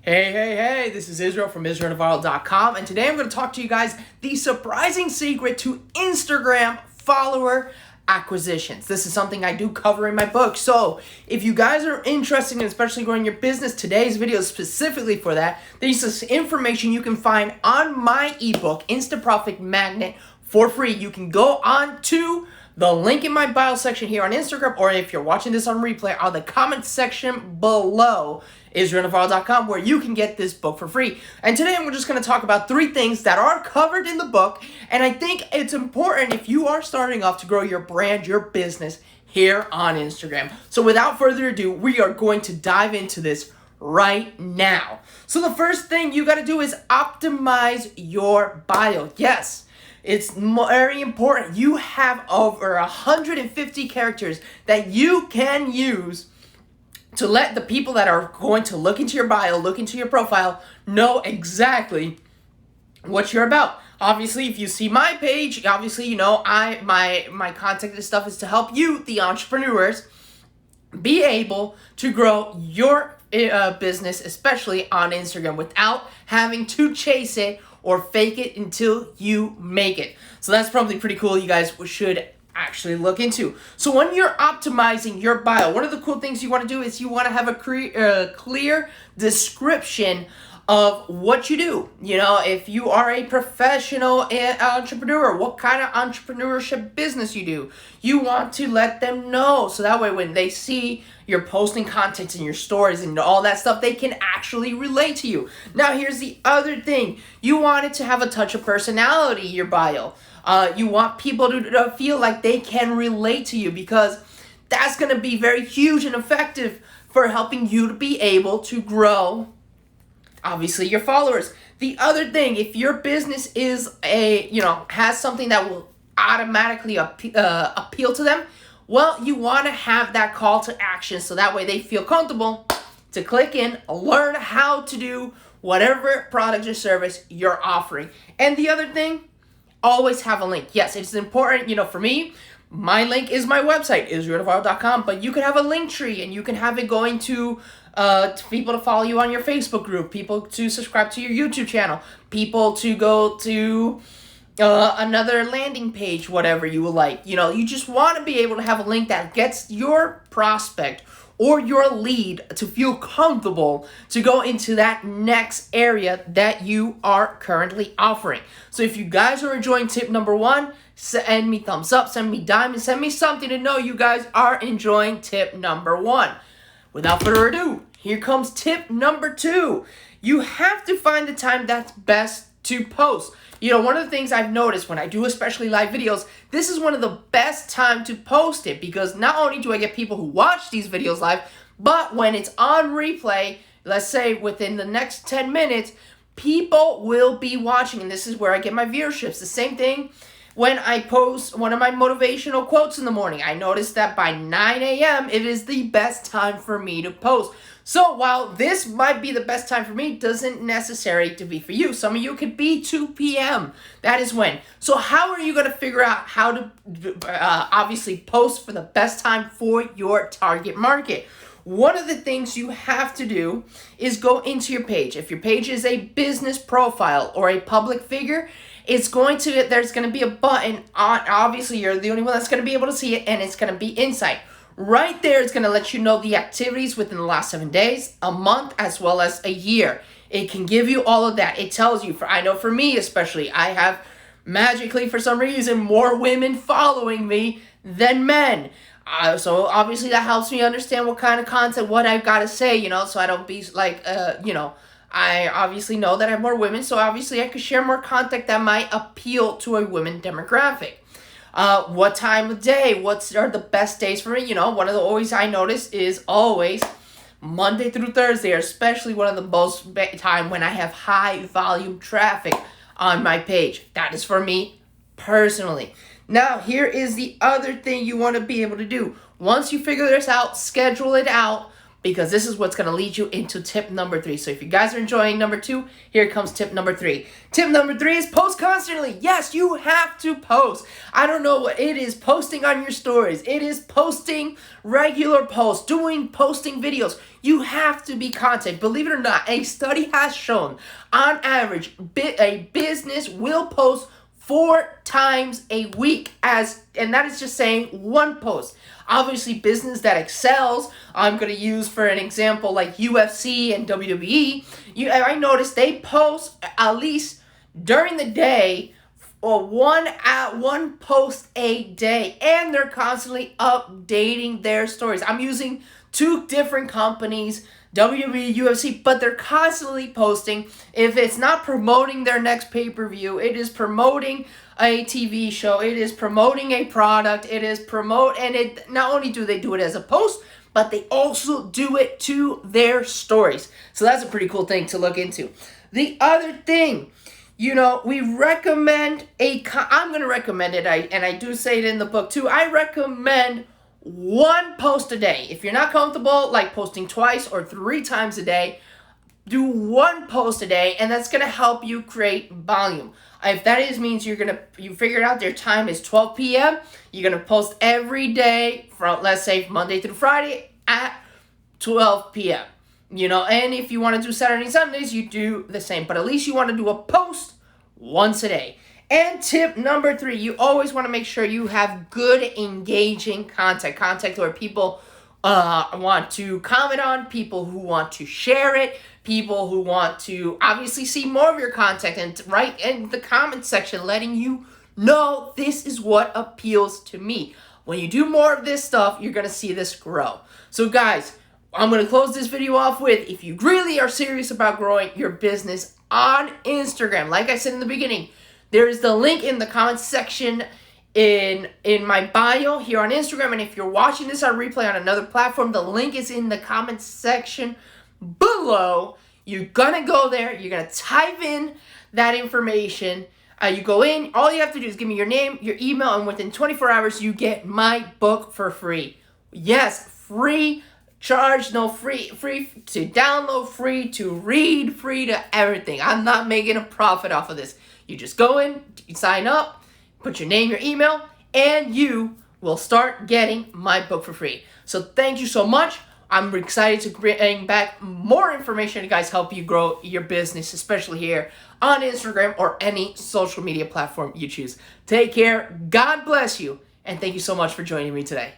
Hey, this is Israel from IsraelNavarro.com, and today I'm going to talk to you guys the surprising secret to Instagram follower acquisitions. This is something I do cover in my book, so if you guys are interested in especially growing your business, today's video is specifically for that. This is information you can find on my ebook, Insta Profit Magnet, for free. You can go on to the link in my bio section here on Instagram, or if you're watching this on replay, on the comment section below, IsraelNavarro.com, where you can get this book for free. And today I'm just going to talk about 3 things that are covered in the book, and I think it's important if you are starting off to grow your brand, your business here on Instagram. So without further ado, we are going to dive into this right now. So the first thing you got to do is optimize your bio. Yes. It's very important. You have over 150 characters that you can use to let the people that are going to look into your bio, look into your profile, know exactly what you're about. Obviously, if you see my page, obviously, you know, my content and stuff is to help you, the entrepreneurs, be able to grow your business, especially on Instagram, without having to chase it or fake it until you make it. So that's probably pretty cool. You guys should actually look into. So when you're optimizing your bio, one of the cool things you want to do is you want to have a clear description of what you do. You know, if you are a professional entrepreneur, what kind of entrepreneurship business you do. You want to let them know, so that way when they see you're posting content in your stories and all that stuff, they can actually relate to you. Now here's the other thing. You want it to have a touch of personality, your bio. You want people to feel like they can relate to you, because that's going to be very huge and effective for helping you to be able to grow, obviously, your followers. The other thing, if your business is has something that will automatically appeal to them, well, you want to have that call to action, so that way they feel comfortable to click in, learn how to do whatever product or service you're offering. And the other thing, always have a link. Yes, it's important. For me, my link is my website, IsraelNavarro.com, but you can have a link tree, and you can have it going to people to follow you on your Facebook group, people to subscribe to your YouTube channel, people to go to another landing page, whatever you would like. You just want to be able to have a link that gets your prospect or your lead to feel comfortable to go into that next area that you are currently offering. So if you guys are enjoying tip number 1, send me thumbs up, send me diamonds, send me something to know you guys are enjoying tip number 1. Without further ado, here comes tip number 2. You have to find the time that's best to post. One of the things I've noticed when I do especially live videos, this is one of the best time to post it, because not only do I get people who watch these videos live, but when it's on replay, let's say within the next 10 minutes, people will be watching, and this is where I get my viewerships. The same thing when I post one of my motivational quotes in the morning. I noticed that by 9 a.m., it is the best time for me to post. So while this might be the best time for me, doesn't necessarily to be for you. Some of you could be 2 p.m. That is when. So how are you going to figure out how to obviously post for the best time for your target market? One of the things you have to do is go into your page. If your page is a business profile or a public figure, there's going to be a button on, obviously you're the only one that's going to be able to see it, and it's going to be Insight. Right there, it's going to let you know the activities within the last 7 days, a month, as well as a year. It can give you all of that. It tells you, I know for me especially, I have magically, for some reason, more women following me than men. So obviously that helps me understand what kind of content, what I've got to say, so I don't be like, I obviously know that I have more women, so obviously I could share more content that might appeal to a women demographic. What time of day, what are the best days for me? One of the always I notice is always Monday through Thursday, especially one of the most time when I have high volume traffic on my page. That is for me personally. Now, here is the other thing you want to be able to do. Once you figure this out, schedule it out, because this is what's going to lead you into tip number 3. So if you guys are enjoying number 2, here comes tip number 3. Tip number 3 is post constantly. Yes, you have to post. I don't know what it is, posting on your stories. It is posting regular posts, posting videos. You have to be content. Believe it or not, a study has shown on average a business will post 4 times a week, and that is just saying one post. Obviously, business that excels, I'm going to use for an example like UFC and WWE. I noticed they post at least during the day or one post a day, and they're constantly updating their stories. I'm using 2 different companies, WWE, UFC, but they're constantly posting. If it's not promoting their next pay-per-view, it is promoting a TV show, it is promoting a product, and it not only do they do it as a post, but they also do it to their stories. So that's a pretty cool thing to look into. The other thing, we recommend I'm going to recommend it, and I do say it in the book too, I recommend 1 post a day. If you're not comfortable like posting twice or 3 times a day, do 1 post a day, and that's going to help you create volume. If that means you figured out your time is 12 p.m., you're going to post every day from, let's say, Monday through Friday at 12 p.m. And if you want to do Saturday and Sundays, you do the same. But at least you want to do a post once a day. And tip number 3, you always want to make sure you have good, engaging content where people want to comment on, people who want to share it, people who want to obviously see more of your content, and write in the comment section letting you know this is what appeals to me. When you do more of this stuff, you're going to see this grow. So guys, I'm going to close this video off with, if you really are serious about growing your business on Instagram, like I said in the beginning, there is the link in the comment section in my bio here on Instagram. And if you're watching this on replay on another platform, the link is in the comment section below. You're going to go there. You're going to type in that information. You go in. All you have to do is give me your name, your email, and within 24 hours, you get my book for free. Yes, free. Charge, no, free to download, free to read, free to everything. I'm not making a profit off of this. You just go in, you sign up, put your name, your email, and you will start getting my book for free. So thank you so much. I'm excited to bring back more information to guys help you grow your business, especially here on Instagram or any social media platform you choose. Take care. God bless you. And thank you so much for joining me today.